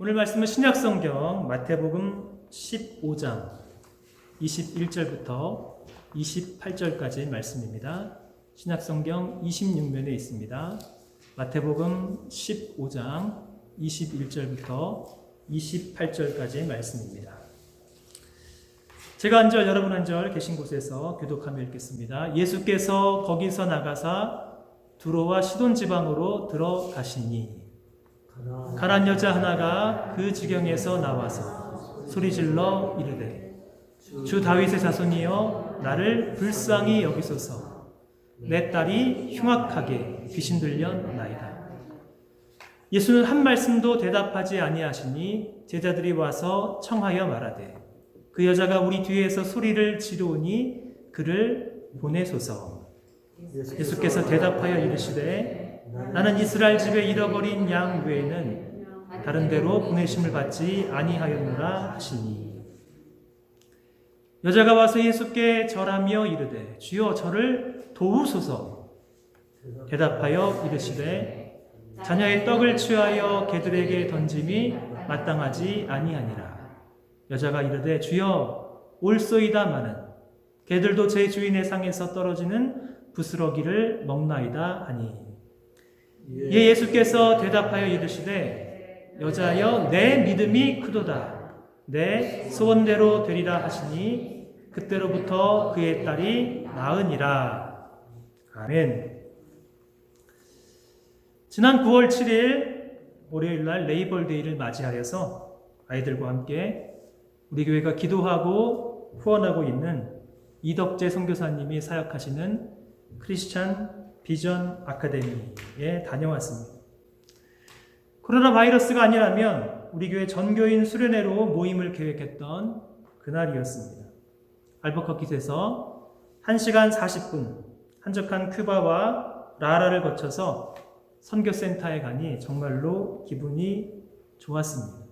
오늘 말씀은 신약성경 마태복음 15장 21절부터 28절까지의 말씀입니다. 신약성경 26면에 있습니다. 마태복음 15장 21절부터 28절까지의 말씀입니다. 제가 한 절, 여러분 한 절 계신 곳에서 교독하며 읽겠습니다. 예수께서 거기서 나가사 두로와 시돈 지방으로 들어가시니 가란 여자 하나가 그 지경에서 나와서 소리질러 이르되 주 다윗의 자손이여 나를 불쌍히 여기소서. 내 딸이 흉악하게 귀신 들렸나이다. 예수는 한 말씀도 대답하지 아니하시니 제자들이 와서 청하여 말하되 그 여자가 우리 뒤에서 소리를 지르오니 그를 보내소서. 예수께서 대답하여 이르시되 나는 이스라엘 집에 잃어버린 양 외에는 다른 데로 보내심을 받지 아니하였노라 하시니 여자가 와서 예수께 절하며 이르되 주여 저를 도우소서. 대답하여 이르시되 자녀의 떡을 취하여 개들에게 던짐이 마땅하지 아니하니라. 여자가 이르되 주여 올소이다마는 개들도 제 주인의 상에서 떨어지는 부스러기를 먹나이다 하니 예 예수께서 대답하여 이르시되 여자여 내 믿음이 크도다. 내 소원대로 되리라 하시니 그때로부터 그의 딸이 나으니라. 아멘. 지난 9월 7일 월요일날 레이벌데이를 맞이하여서 아이들과 함께 우리 교회가 기도하고 후원하고 있는 이덕재 선교사님이 사역하시는 크리스찬 비전 아카데미에 다녀왔습니다. 코로나 바이러스가 아니라면 우리 교회 전교인 수련회로 모임을 계획했던 그날이었습니다. 알버커킷에서 1시간 40분 한적한 큐바와 라라를 거쳐서 선교센터에 가니 정말로 기분이 좋았습니다.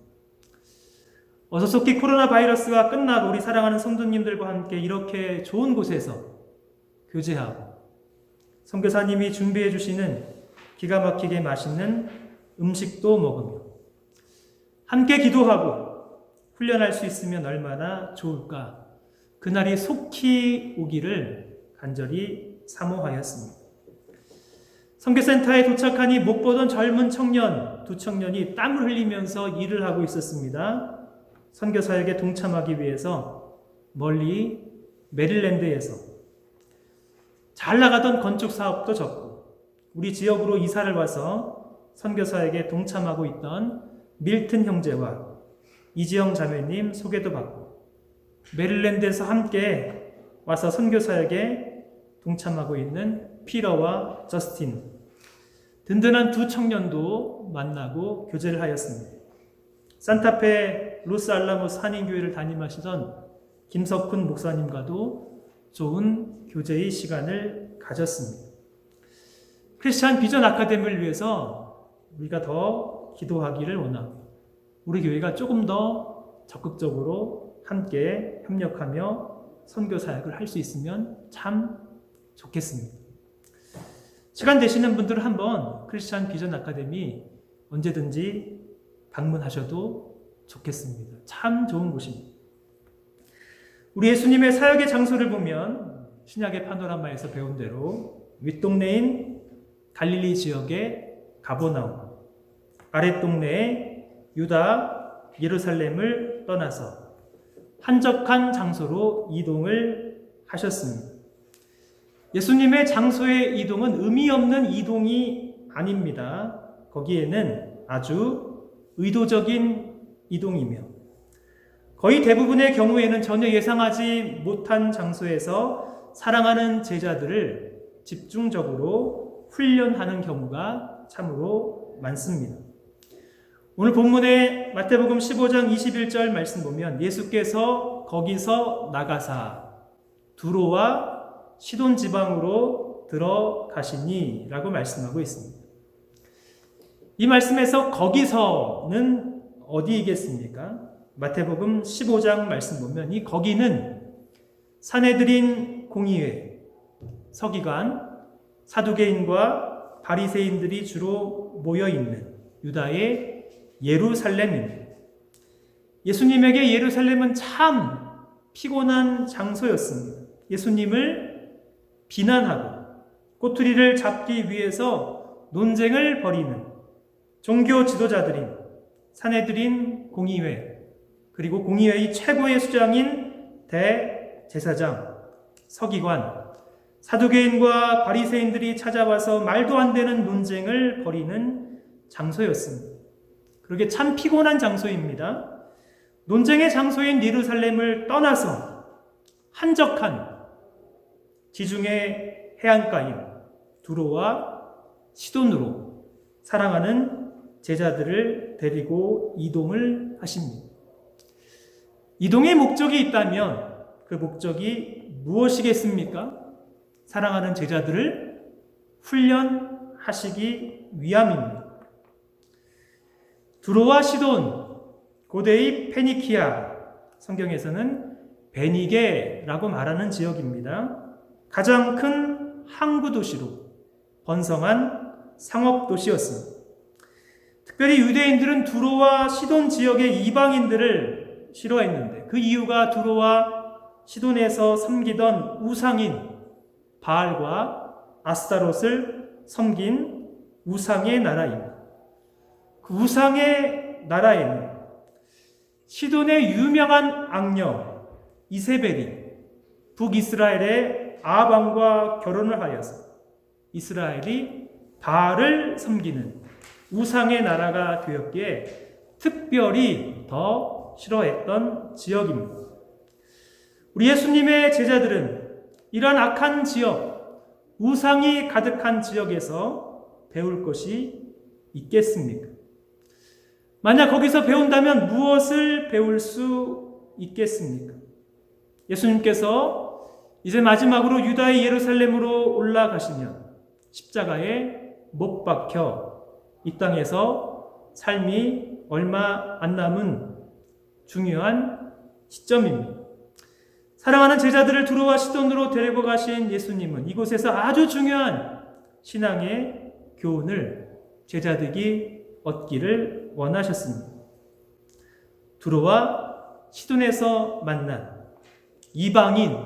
어서 속히 코로나 바이러스가 끝나고 우리 사랑하는 성도님들과 함께 이렇게 좋은 곳에서 교제하고 선교사님이 준비해 주시는 기가 막히게 맛있는 음식도 먹으며 함께 기도하고 훈련할 수 있으면 얼마나 좋을까. 그날이 속히 오기를 간절히 사모하였습니다. 선교센터에 도착하니 못 보던 젊은 청년 두 청년이 땀을 흘리면서 일을 하고 있었습니다. 선교사역에 동참하기 위해서 멀리 메릴랜드에서 잘 나가던 건축 사업도 접고 우리 지역으로 이사를 와서 선교사역에 동참하고 있던 밀튼 형제와 이지영 자매님 소개도 받고 메릴랜드에서 함께 와서 선교사역에 동참하고 있는 피러와 저스틴 든든한 두 청년도 만나고 교제를 하였습니다. 산타페 로스알라모스 한인교회를 담임하시던 김석훈 목사님과도 좋은 교제의 시간을 가졌습니다. 크리스찬 비전 아카데미를 위해서 우리가 더 기도하기를 원하고 우리 교회가 조금 더 적극적으로 함께 협력하며 선교 사역을 할 수 있으면 참 좋겠습니다. 시간 되시는 분들은 한번 크리스찬 비전 아카데미 언제든지 방문하셔도 좋겠습니다. 참 좋은 곳입니다. 우리 예수님의 사역의 장소를 보면 신약의 파노라마에서 배운 대로 윗동네인 갈릴리 지역의 가버나움, 아랫동네의 유다 예루살렘을 떠나서 한적한 장소로 이동을 하셨습니다. 예수님의 장소의 이동은 의미 없는 이동이 아닙니다. 거기에는 아주 의도적인 이동이며 거의 대부분의 경우에는 전혀 예상하지 못한 장소에서 사랑하는 제자들을 집중적으로 훈련하는 경우가 참으로 많습니다. 오늘 본문의 마태복음 15장 21절 말씀 보면 예수께서 거기서 나가사 두로와 시돈 지방으로 들어가시니 라고 말씀하고 있습니다. 이 말씀에서 거기서는 어디이겠습니까? 마태복음 15장 말씀 보면 이 거기는 산헤드린 공의회, 서기관, 사두개인과 바리새인들이 주로 모여 있는 유다의 예루살렘입니다. 예수님에게 예루살렘은 참 피곤한 장소였습니다. 예수님을 비난하고 꼬투리를 잡기 위해서 논쟁을 벌이는 종교 지도자들인 산헤드린 공의회, 그리고 공의회의 최고의 수장인 대제사장, 서기관, 사두개인과 바리새인들이 찾아와서 말도 안 되는 논쟁을 벌이는 장소였습니다. 그러게 참 피곤한 장소입니다. 논쟁의 장소인 예루살렘을 떠나서 한적한 지중해 해안가인 두로와 시돈으로 사랑하는 제자들을 데리고 이동을 하십니다. 이동의 목적이 있다면 그 목적이 무엇이겠습니까? 사랑하는 제자들을 훈련하시기 위함입니다. 두로와 시돈, 고대의 페니키아, 성경에서는 베니게라고 말하는 지역입니다. 가장 큰 항구 도시로 번성한 상업 도시였습니다. 특별히 유대인들은 두로와 시돈 지역의 이방인들을 싫어했는데 그 이유가 두로와 시돈에서 섬기던 우상인 바알과 아스타롯을 섬긴 우상의 나라입니다. 그 우상의 나라에는 시돈의 유명한 악녀 이세벨이 북이스라엘의 아합 왕과 결혼을 하여서 이스라엘이 바알을 섬기는 우상의 나라가 되었기에 특별히 더 싫어했던 지역입니다. 우리 예수님의 제자들은 이러한 악한 지역, 우상이 가득한 지역에서 배울 것이 있겠습니까? 만약 거기서 배운다면 무엇을 배울 수 있겠습니까? 예수님께서 이제 마지막으로 유다의 예루살렘으로 올라가시면 십자가에 못 박혀 이 땅에서 삶이 얼마 안 남은 중요한 시점입니다. 사랑하는 제자들을 두로와 시돈으로 데리고 가신 예수님은 이곳에서 아주 중요한 신앙의 교훈을 제자들이 얻기를 원하셨습니다. 두로와 시돈에서 만난 이방인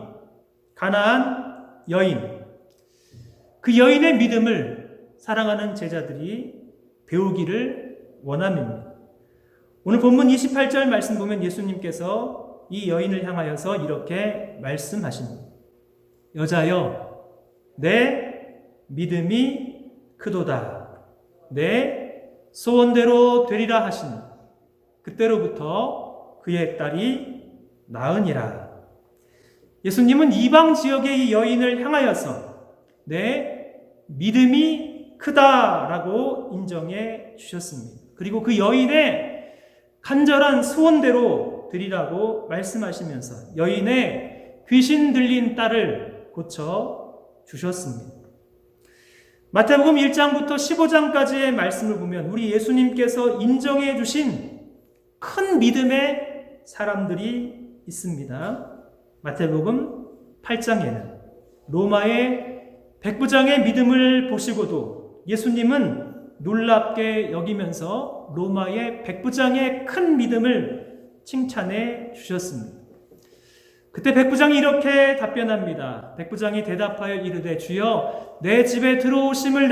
가나안 여인, 그 여인의 믿음을 사랑하는 제자들이 배우기를 원합니다. 오늘 본문 28절 말씀 보면 예수님께서 이 여인을 향하여서 이렇게 말씀하십니다. 여자여, 내 믿음이 크도다. 내 소원대로 되리라 하시니 그때로부터 그의 딸이 나으니라. 예수님은 이방 지역의 이 여인을 향하여서 내 믿음이 크다라고 인정해 주셨습니다. 그리고 그 여인의 간절한 소원대로 드리라고 말씀하시면서 여인의 귀신 들린 딸을 고쳐 주셨습니다. 마태복음 1장부터 15장까지의 말씀을 보면 우리 예수님께서 인정해 주신 큰 믿음의 사람들이 있습니다. 마태복음 8장에는 로마의 백부장의 믿음을 보시고도 예수님은 놀랍게 여기면서 로마의 백부장의 큰 믿음을 칭찬해 주셨습니다. 그때 백부장이 이렇게 답변합니다. 백부장이 대답하여 이르되 주여 내 집에 들어오심을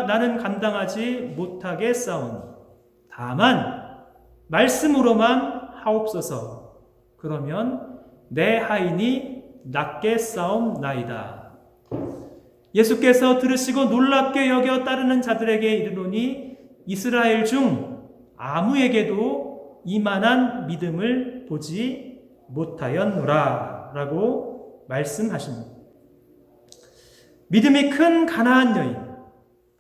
나는 감당하지 못하겠사오니 다만 말씀으로만 하옵소서. 그러면 내 하인이 낫겠사옵나이다. 예수께서 들으시고 놀랍게 여겨 따르는 자들에게 이르노니 이스라엘 중 아무에게도 이만한 믿음을 보지 못하였노라 라고 말씀하십니다. 믿음이 큰 가나안 여인,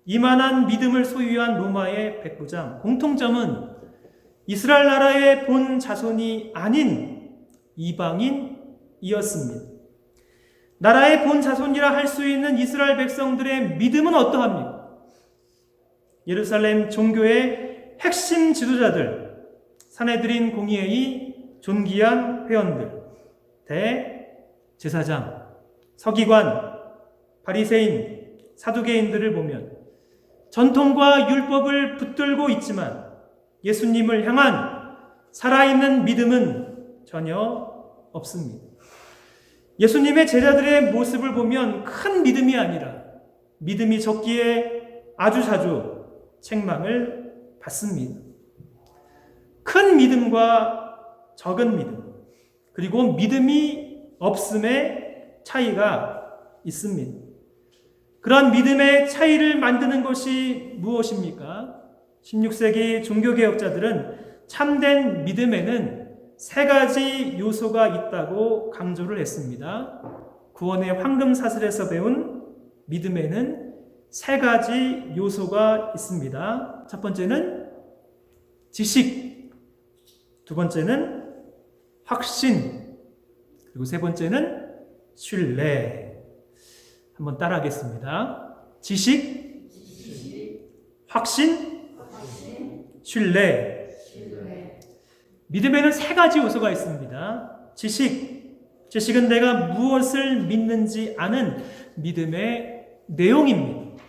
이만한 믿음을 소유한 로마의 백부장, 공통점은 이스라엘 나라의 본 자손이 아닌 이방인이었습니다. 나라의 본 자손이라 할 수 있는 이스라엘 백성들의 믿음은 어떠합니까? 예루살렘 종교의 핵심 지도자들, 산헤드린 공의회의 존귀한 회원들, 대제사장, 서기관, 바리새인, 사두개인들을 보면 전통과 율법을 붙들고 있지만 예수님을 향한 살아있는 믿음은 전혀 없습니다. 예수님의 제자들의 모습을 보면 큰 믿음이 아니라 믿음이 적기에 아주 자주 책망을 받습니다. 큰 믿음과 적은 믿음, 그리고 믿음이 없음의 차이가 있습니다. 그런 믿음의 차이를 만드는 것이 무엇입니까? 16세기 종교개혁자들은 참된 믿음에는 세 가지 요소가 있다고 강조를 했습니다. 구원의 황금사슬에서 배운 믿음에는 세 가지 요소가 있습니다. 첫 번째는 지식, 두 번째는 확신, 그리고 세 번째는 신뢰. 한번 따라하겠습니다. 지식, 확신, 신뢰. 믿음에는 세 가지 요소가 있습니다. 지식은 내가 무엇을 믿는지 아는 믿음의 내용입니다.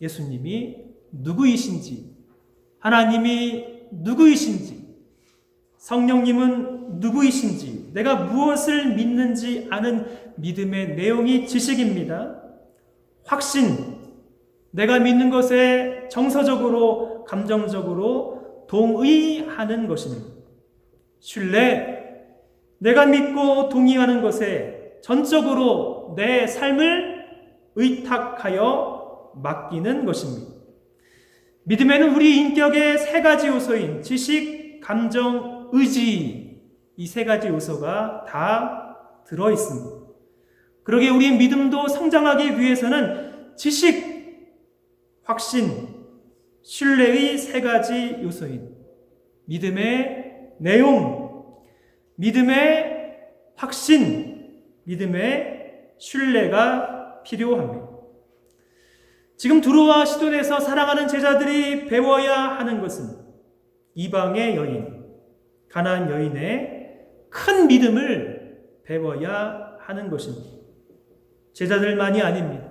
예수님이 누구이신지, 하나님이 누구이신지, 성령님은 누구이신지, 내가 무엇을 믿는지 아는 믿음의 내용이 지식입니다. 확신, 내가 믿는 것에 정서적으로, 감정적으로 동의하는 것입니다. 신뢰, 내가 믿고 동의하는 것에 전적으로 내 삶을 의탁하여 맡기는 것입니다. 믿음에는 우리 인격의 세 가지 요소인 지식, 감정, 의지, 이 세 가지 요소가 다 들어있습니다. 그러기에 우리 믿음도 성장하기 위해서는 지식, 확신, 신뢰의 세 가지 요소인 믿음의 내용, 믿음의 확신, 믿음의 신뢰가 필요합니다. 지금 두로와 시돈에서 사랑하는 제자들이 배워야 하는 것은 이방의 여인, 가나안 여인의 큰 믿음을 배워야 하는 것입니다. 제자들만이 아닙니다.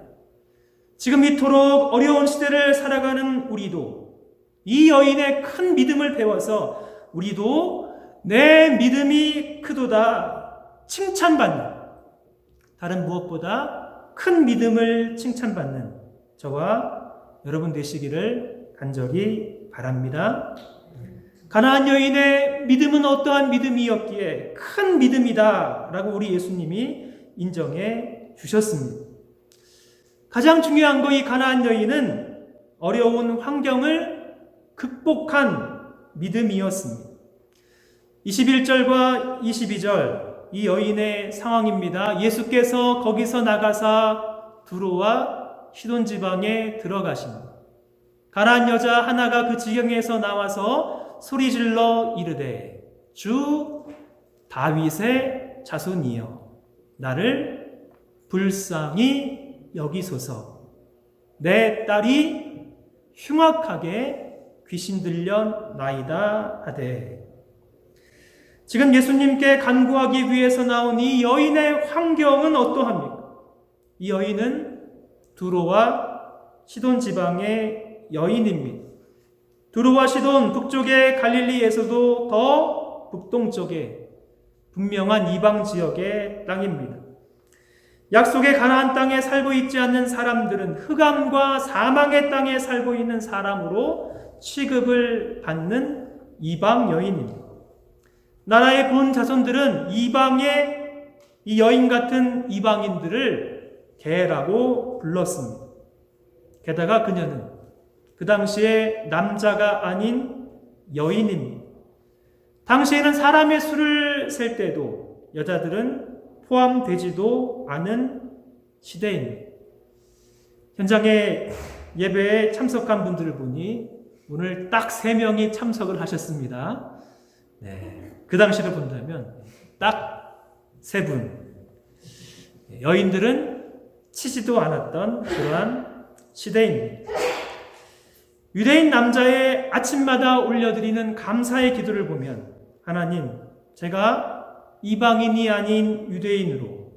지금 이토록 어려운 시대를 살아가는 우리도 이 여인의 큰 믿음을 배워서 우리도 내 믿음이 크도다 칭찬받는, 다른 무엇보다 큰 믿음을 칭찬받는 저와 여러분 되시기를 간절히 바랍니다. 가나안 여인의 믿음은 어떠한 믿음이었기에 큰 믿음이다 라고 우리 예수님이 인정해 주셨습니다. 가장 중요한 거, 이 가나안 여인은 어려운 환경을 극복한 믿음이었습니다. 21절과 22절 이 여인의 상황입니다. 예수께서 거기서 나가사 두로와 시돈 지방에 들어가십니다. 가나안 여자 하나가 그 지경에서 나와서 소리질러 이르되 주 다윗의 자손이여 나를 불쌍히 여기소서. 내 딸이 흉악하게 귀신 들려 나이다 하되. 지금 예수님께 간구하기 위해서 나온 이 여인의 환경은 어떠합니까? 이 여인은 두로와 시돈 지방의 여인입니다. 두로와 시돈, 북쪽의 갈릴리에서도 더 북동쪽에 분명한 이방 지역의 땅입니다. 약속의 가나안 땅에 살고 있지 않는 사람들은 흑암과 사망의 땅에 살고 있는 사람으로 취급을 받는 이방 여인입니다. 나라의 본 자손들은 이방의 이 여인 같은 이방인들을 개라고 불렀습니다. 게다가 그녀는 그 당시에 남자가 아닌 여인입니다. 당시에는 사람의 수를 셀 때도 여자들은 포함되지도 않은 시대입니다. 현장에 예배에 참석한 분들을 보니 오늘 딱 3명이 참석을 하셨습니다. 그 당시로 본다면 딱 3분. 여인들은 치지도 않았던 그러한 시대입니다. 유대인 남자의 아침마다 올려드리는 감사의 기도를 보면 하나님, 제가 이방인이 아닌 유대인으로,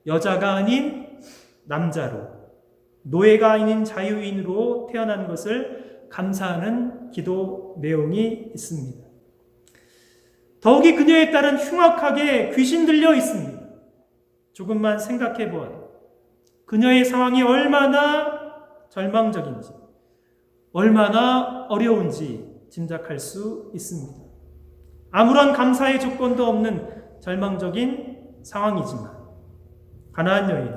여자가 아닌 남자로, 노예가 아닌 자유인으로 태어난 것을 감사하는 기도 내용이 있습니다. 더욱이 그녀에 따른 흉악하게 귀신 들려 있습니다. 조금만 생각해 보아요. 그녀의 상황이 얼마나 절망적인지, 얼마나 어려운지 짐작할 수 있습니다. 아무런 감사의 조건도 없는 절망적인 상황이지만 가나안 여인,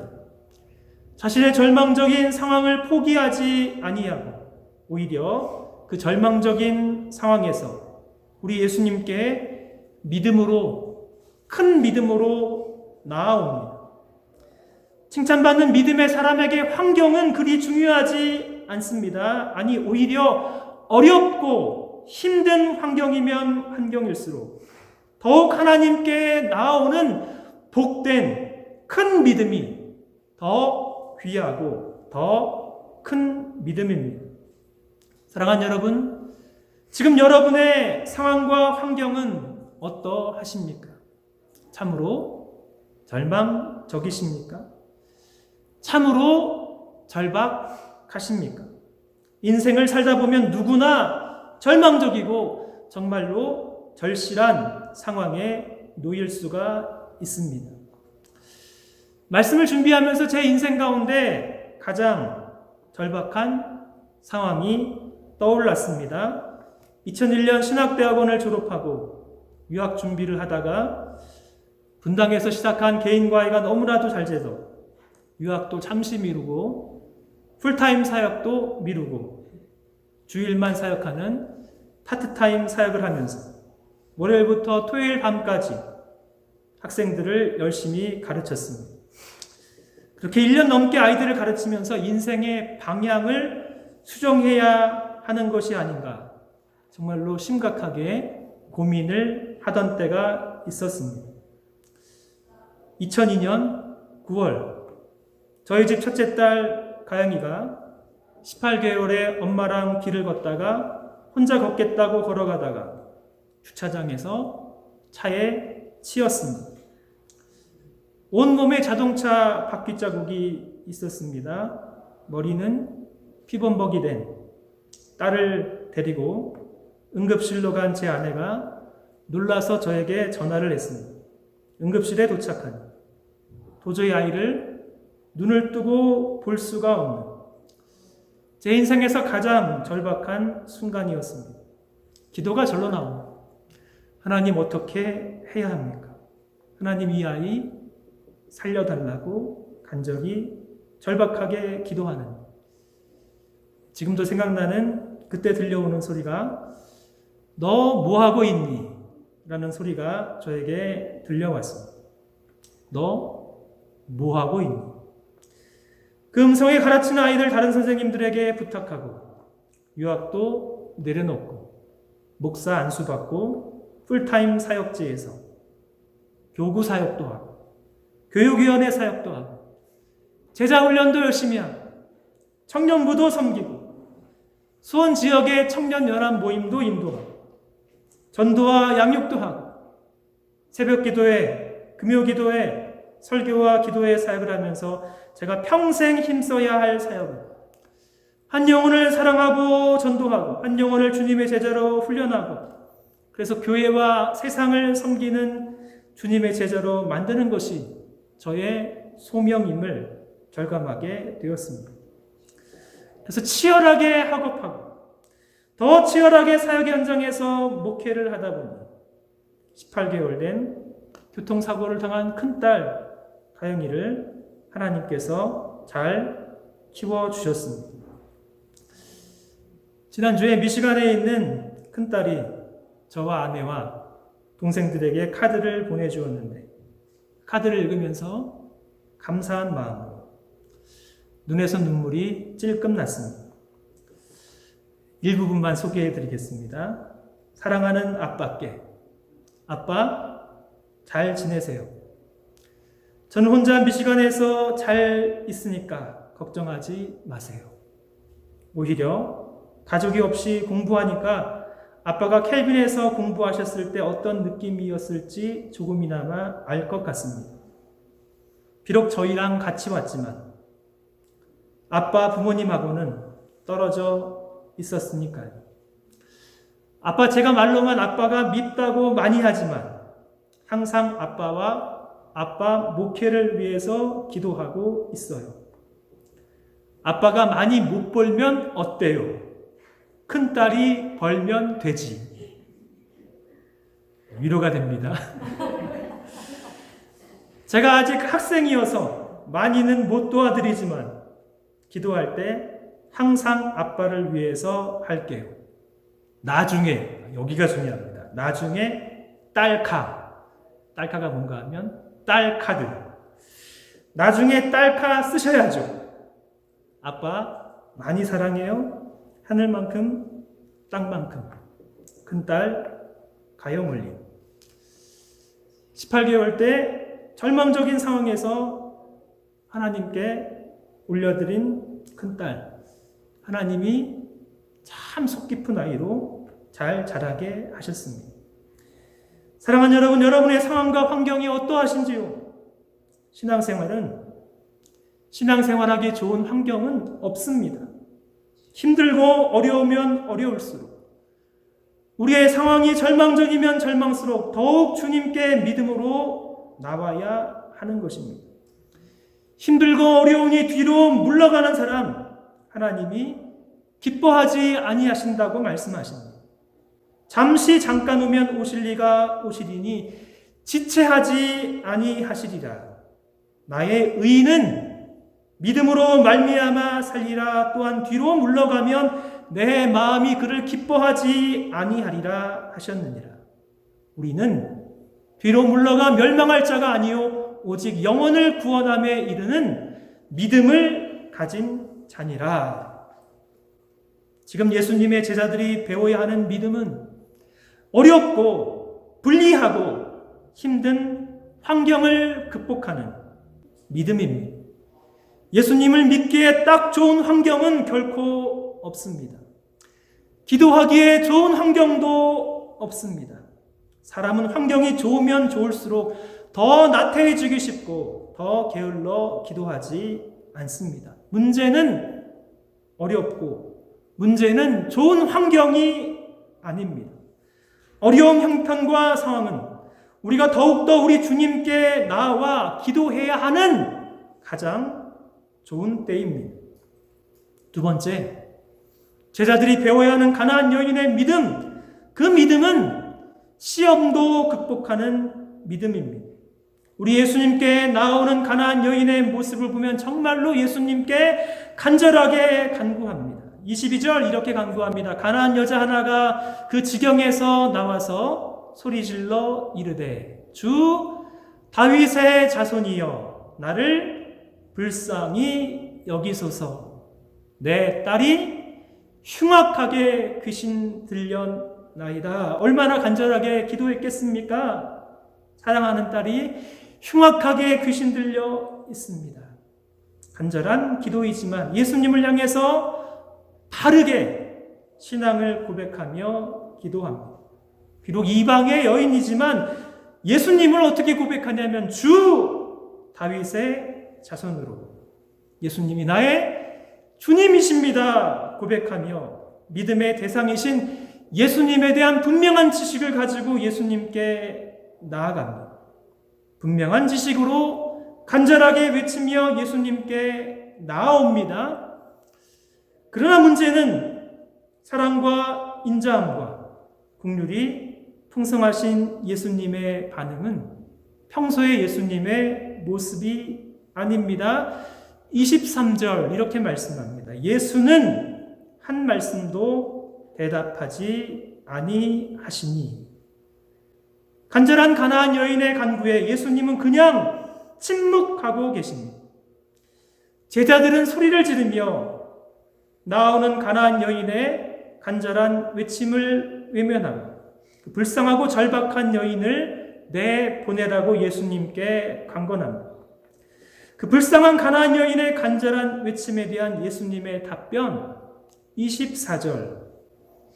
자신의 절망적인 상황을 포기하지 아니하고 오히려 그 절망적인 상황에서 우리 예수님께 믿음으로, 큰 믿음으로 나아옵니다. 칭찬받는 믿음의 사람에게 환경은 그리 중요하지 않습니다. 아니, 오히려 어렵고 힘든 환경이면 환경일수록 더욱 하나님께 나아오는 복된 큰 믿음이 더 귀하고 더 큰 믿음입니다. 사랑하는 여러분, 지금 여러분의 상황과 환경은 어떠하십니까? 참으로 절망적이십니까? 참으로 절박하십니까? 인생을 살다 보면 누구나 절망적이고 정말로 절실한 상황에 놓일 수가 있습니다. 말씀을 준비하면서 제 인생 가운데 가장 절박한 상황이 떠올랐습니다. 2001년 신학대학원을 졸업하고 유학 준비를 하다가 분당에서 시작한 개인 과외가 너무나도 잘 돼서 유학도 잠시 미루고 풀타임 사역도 미루고 주일만 사역하는 파트타임 사역을 하면서 월요일부터 토요일 밤까지 학생들을 열심히 가르쳤습니다. 그렇게 1년 넘게 아이들을 가르치면서 인생의 방향을 수정해야 하는 것이 아닌가 정말로 심각하게 고민을 하던 때가 있었습니다. 2002년 9월 저희 집 첫째 딸 가영이가 18개월의 엄마랑 길을 걷다가 혼자 걷겠다고 걸어가다가 주차장에서 차에 치였습니다. 온몸에 자동차 바퀴 자국이 있었습니다. 머리는 피범벅이 된 딸을 데리고 응급실로 간 제 아내가 놀라서 저에게 전화를 했습니다. 응급실에 도착하니 도저히 아이를 눈을 뜨고 볼 수가 없는 제 인생에서 가장 절박한 순간이었습니다. 기도가 절로 나옵니다. 하나님, 어떻게 해야 합니까? 하나님, 이 아이 살려달라고 간절히 절박하게 기도하는, 지금도 생각나는 그때 들려오는 소리가 너 뭐하고 있니? 라는 소리가 저에게 들려왔습니다. 너 뭐하고 있니? 그 음성에 가르치는 아이들 다른 선생님들에게 부탁하고 유학도 내려놓고 목사 안수받고 풀타임 사역지에서 교구 사역도 하고 교육위원회 사역도 하고 제자훈련도 열심히 하고 청년부도 섬기고 수원 지역의 청년연합 모임도 인도하고 전도와 양육도 하고 새벽기도회, 금요기도회, 설교와 기도회 사역을 하면서 제가 평생 힘써야 할 사역을, 한 영혼을 사랑하고 전도하고 한 영혼을 주님의 제자로 훈련하고 그래서 교회와 세상을 섬기는 주님의 제자로 만드는 것이 저의 소명임을 절감하게 되었습니다. 그래서 치열하게 학업하고 더 치열하게 사역 현장에서 목회를 하다 보니 18개월 된 교통사고를 당한 큰딸 가영이를 하나님께서 잘 키워주셨습니다. 지난주에 미시간에 있는 큰딸이 저와 아내와 동생들에게 카드를 보내주었는데 카드를 읽으면서 감사한 마음으로 눈에서 눈물이 찔끔 났습니다. 일부분만 소개해 드리겠습니다. 사랑하는 아빠께, 아빠 잘 지내세요. 저는 혼자 미시간에서 잘 있으니까 걱정하지 마세요. 오히려 가족이 없이 공부하니까 아빠가 켈빈에서 공부하셨을 때 어떤 느낌이었을지 조금이나마 알 것 같습니다. 비록 저희랑 같이 왔지만 아빠 부모님하고는 떨어져 있었으니까요. 제가 말로만 아빠가 밉다고 많이 하지만 항상 아빠와 아빠 목회를 위해서 기도하고 있어요. 아빠가 많이 못 벌면 어때요? 큰딸이 벌면 되지. 위로가 됩니다. 제가 아직 학생이어서 많이는 못 도와드리지만 기도할 때 항상 아빠를 위해서 할게요. 나중에, 여기가 중요합니다. 나중에 딸카가 뭔가 하면 딸카드. 나중에 딸카 쓰셔야죠. 아빠 많이 사랑해요. 하늘만큼 땅만큼. 큰딸 가영올림. 18개월 때 절망적인 상황에서 하나님께 올려드린 큰딸. 하나님이 참 속 깊은 아이로 잘 자라게 하셨습니다. 사랑하는 여러분, 여러분의 상황과 환경이 어떠하신지요? 신앙생활하기 좋은 환경은 없습니다. 힘들고 어려우면 어려울수록, 우리의 상황이 절망적이면 절망스러워 더욱 주님께 믿음으로 나와야 하는 것입니다. 힘들고 어려우니 뒤로 물러가는 사람, 하나님이 기뻐하지 아니하신다고 말씀하십니다. 잠깐 오면 오시리니 지체하지 아니하시리라. 나의 의인은 믿음으로 말미암아 살리라. 또한 뒤로 물러가면 내 마음이 그를 기뻐하지 아니하리라 하셨느니라. 우리는 뒤로 물러가 멸망할 자가 아니요 오직 영혼을 구원함에 이르는 믿음을 가진 자니라. 지금 예수님의 제자들이 배워야 하는 믿음은 어렵고 불리하고 힘든 환경을 극복하는 믿음입니다. 예수님을 믿기에 딱 좋은 환경은 결코 없습니다. 기도하기에 좋은 환경도 없습니다. 사람은 환경이 좋으면 좋을수록 더 나태해지기 쉽고 더 게을러 기도하지 않습니다. 문제는 어렵고 문제는 좋은 환경이 아닙니다. 어려운 형편과 상황은 우리가 더욱더 우리 주님께 나와 기도해야 하는 가장 좋은 때입니다. 두 번째, 제자들이 배워야 하는 가나안 여인의 믿음, 그 믿음은 시험도 극복하는 믿음입니다. 우리 예수님께 나오는 가나안 여인의 모습을 보면 정말로 예수님께 간절하게 간구합니다. 22절 이렇게 간구합니다. 가나안 여자 하나가 그 지경에서 나와서 소리질러 이르되 주 다윗의 자손이여 나를 불쌍히 여기소서. 내 딸이 흉악하게 귀신 들렸나이다. 얼마나 간절하게 기도했겠습니까? 사랑하는 딸이 흉악하게 귀신 들려 있습니다. 간절한 기도이지만 예수님을 향해서 다르게 신앙을 고백하며 기도합니다. 비록 이방의 여인이지만 예수님을 어떻게 고백하냐면 주 다윗의 자손으로 예수님이 나의 주님이십니다 고백하며 믿음의 대상이신 예수님에 대한 분명한 지식을 가지고 예수님께 나아갑니다. 분명한 지식으로 간절하게 외치며 예수님께 나아옵니다. 그러나 문제는 사랑과 인자함과 긍휼이 풍성하신 예수님의 반응은 평소의 예수님의 모습이 아닙니다. 23절 이렇게 말씀합니다. 예수는 한 말씀도 대답하지 아니하시니. 간절한 가나안 여인의 간구에 예수님은 그냥 침묵하고 계십니다. 제자들은 소리를 지르며 나오는 가나안 여인의 간절한 외침을 외면하고 그 불쌍하고 절박한 여인을 내보내라고 예수님께 강권합니다. 그 불쌍한 가나안 여인의 간절한 외침에 대한 예수님의 답변 24절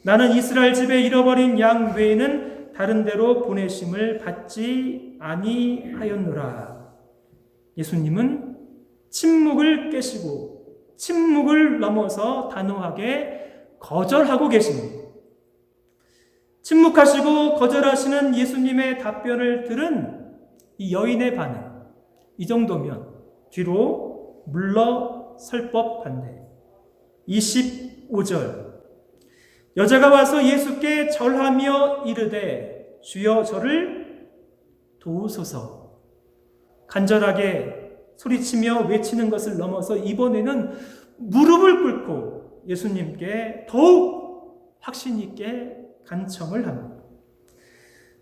나는 이스라엘 집에 잃어버린 양 외에는 다른 데로 보내심을 받지 아니하였노라. 예수님은 침묵을 깨시고 침묵을 넘어서 단호하게 거절하고 계십니다. 침묵하시고 거절하시는 예수님의 답변을 들은 이 여인의 반응, 이 정도면 뒤로 물러설 법한데 25절 여자가 와서 예수께 절하며 이르되 주여 저를 도우소서. 간절하게 소리치며 외치는 것을 넘어서 이번에는 무릎을 꿇고 예수님께 더욱 확신 있게 간청을 합니다.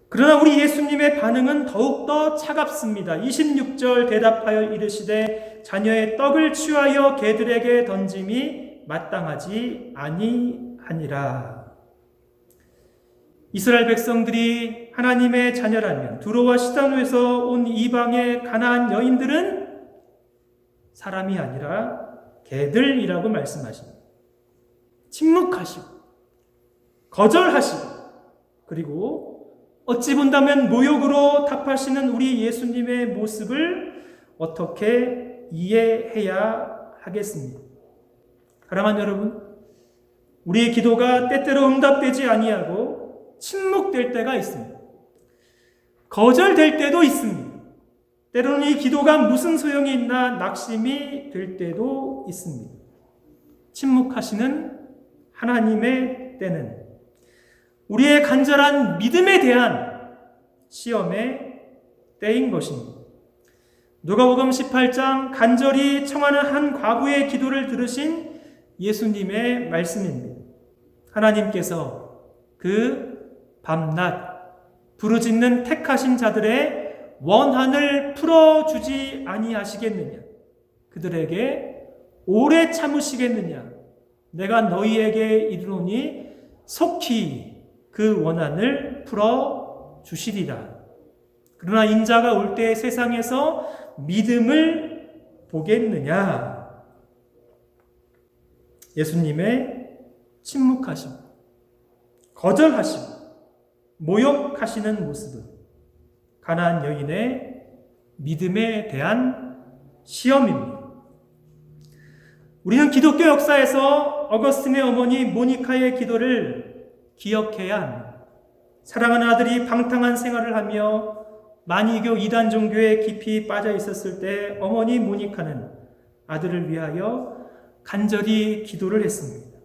그러나 우리 예수님의 반응은 더욱더 차갑습니다. 26절 대답하여 이르시되 자녀의 떡을 취하여 개들에게 던짐이 마땅하지 아니하니라. 이스라엘 백성들이 하나님의 자녀라면 두로와 시돈에서 온 이방의 가나안 여인들은 사람이 아니라 개들이라고 말씀하십니다. 침묵하시고 거절하시고 그리고 어찌 본다면 모욕으로 답하시는 우리 예수님의 모습을 어떻게 이해해야 하겠습니까? 사랑하는 여러분, 우리의 기도가 때때로 응답되지 아니하고 침묵될 때가 있습니다. 거절될 때도 있습니다. 때로는 이 기도가 무슨 소용이 있나 낙심이 될 때도 있습니다. 침묵하시는 하나님의 때는 우리의 간절한 믿음에 대한 시험의 때인 것입니다. 누가복음 18장 간절히 청하는 한 과부의 기도를 들으신 예수님의 말씀입니다. 하나님께서 그 밤낮 부르짖는 택하신 자들의 원한을 풀어주지 아니하시겠느냐? 그들에게 오래 참으시겠느냐? 내가 너희에게 이르노니 속히 그 원한을 풀어주시리라. 그러나 인자가 올 때 세상에서 믿음을 보겠느냐? 예수님의 침묵하심, 거절하심, 모욕하시는 모습은 가나안 여인의 믿음에 대한 시험입니다. 우리는 기독교 역사에서 어거스틴의 어머니 모니카의 기도를 기억해야 합니다. 사랑하는 아들이 방탕한 생활을 하며 만이교 이단 종교에 깊이 빠져 있었을 때 어머니 모니카는 아들을 위하여 간절히 기도를 했습니다.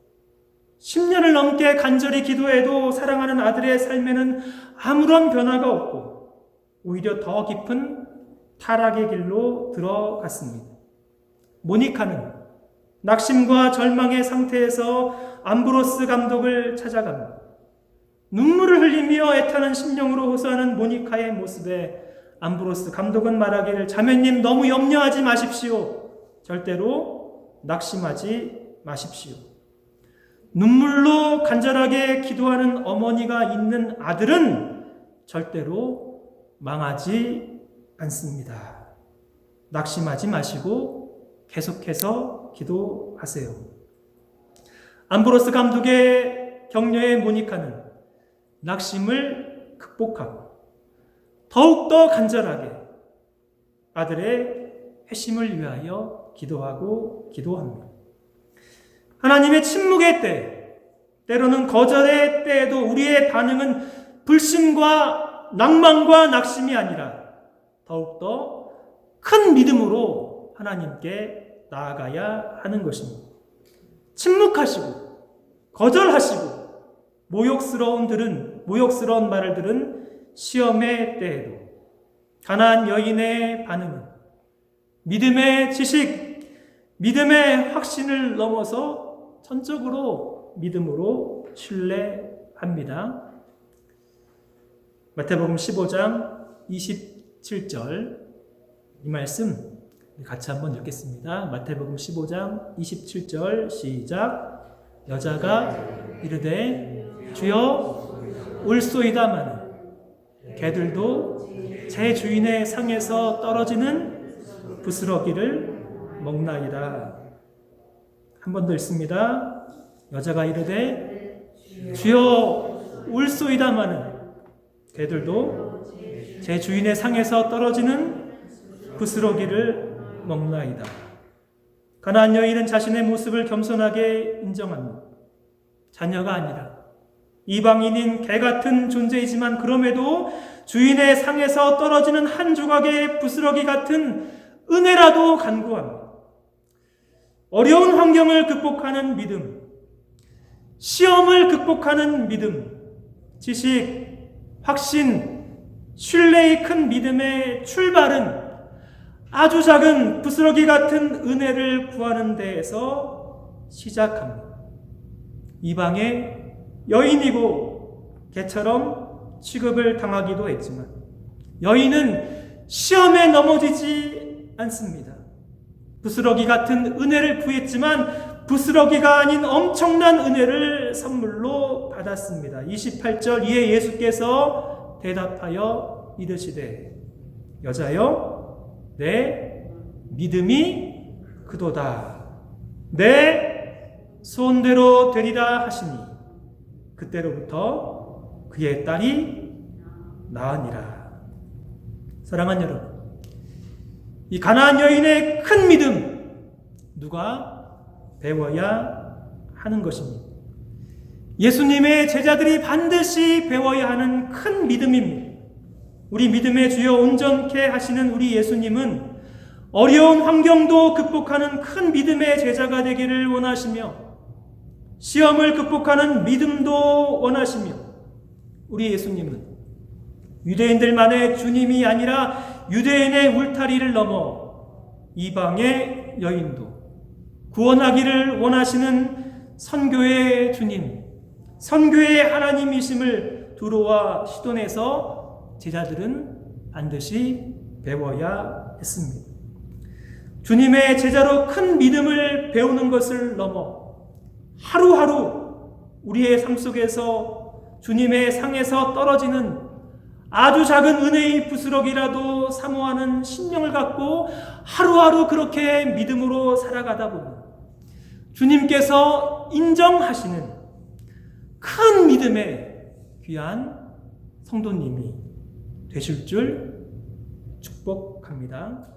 10년을 넘게 간절히 기도해도 사랑하는 아들의 삶에는 아무런 변화가 없고 오히려 더 깊은 타락의 길로 들어갔습니다. 모니카는 낙심과 절망의 상태에서 암브로스 감독을 찾아갑니다. 눈물을 흘리며 애타는 심령으로 호소하는 모니카의 모습에 암브로스 감독은 말하기를 자매님 너무 염려하지 마십시오. 절대로 낙심하지 마십시오. 눈물로 간절하게 기도하는 어머니가 있는 아들은 절대로 망하지 않습니다. 낙심하지 마시고 계속해서 기도하세요. 암브로스 감독의 격려의 모니카는 낙심을 극복하고 더욱더 간절하게 아들의 회심을 위하여 기도합니다. 하나님의 침묵의 때, 때로는 거절의 때에도 우리의 반응은 불신과 낭만과 낙심이 아니라 더욱더 큰 믿음으로 하나님께 나아가야 하는 것입니다. 침묵하시고 거절하시고 모욕스러운 말을 들은 시험의 때에도 가나안 여인의 반응은 믿음의 지식, 믿음의 확신을 넘어서 전적으로 믿음으로 신뢰합니다. 마태복음 15장 27절 이 말씀 같이 한번 읽겠습니다. 마태복음 15장 27절 시작. 여자가 이르되 주여 울소이다마는 개들도 제 주인의 상에서 떨어지는 부스러기를 먹나이다. 한 번 더 읽습니다. 여자가 이르되 주여 울소이다마는 개들도 제 주인의 상에서 떨어지는 부스러기를 먹나이다. 가나안 여인은 자신의 모습을 겸손하게 인정합니다. 자녀가 아니라 이방인인 개 같은 존재이지만 그럼에도 주인의 상에서 떨어지는 한 조각의 부스러기 같은 은혜라도 간구합니다. 어려운 환경을 극복하는 믿음, 시험을 극복하는 믿음, 지식, 확신, 신뢰의 큰 믿음의 출발은 아주 작은 부스러기 같은 은혜를 구하는 데에서 시작합니다. 이방의 여인이고 개처럼 취급을 당하기도 했지만 여인은 시험에 넘어지지 않습니다. 부스러기 같은 은혜를 구했지만 부스러기가 아닌 엄청난 은혜를 선물로 받았습니다. 28절 이에 예수께서 대답하여 이르시되 여자여 내 믿음이 그도다. 내 소원대로 되리라 하시니 그때로부터 그의 딸이 나으니라. 사랑하는 여러분, 이 가나안 여인의 큰 믿음 누가 배워야 하는 것입니다. 예수님의 제자들이 반드시 배워야 하는 큰 믿음입니다. 우리 믿음의 주여 온전케 하시는 우리 예수님은 어려운 환경도 극복하는 큰 믿음의 제자가 되기를 원하시며 시험을 극복하는 믿음도 원하시며 우리 예수님은 유대인들만의 주님이 아니라 유대인의 울타리를 넘어 이방의 여인도 구원하기를 원하시는 선교의 주님, 선교의 하나님이심을 두로와 시돈에서 제자들은 반드시 배워야 했습니다. 주님의 제자로 큰 믿음을 배우는 것을 넘어 하루하루 우리의 삶 속에서 주님의 상에서 떨어지는 아주 작은 은혜의 부스러기라도 사모하는 심령을 갖고 하루하루 그렇게 믿음으로 살아가다 보면 주님께서 인정하시는 큰 믿음의 귀한 성도님이 되실 줄 축복합니다.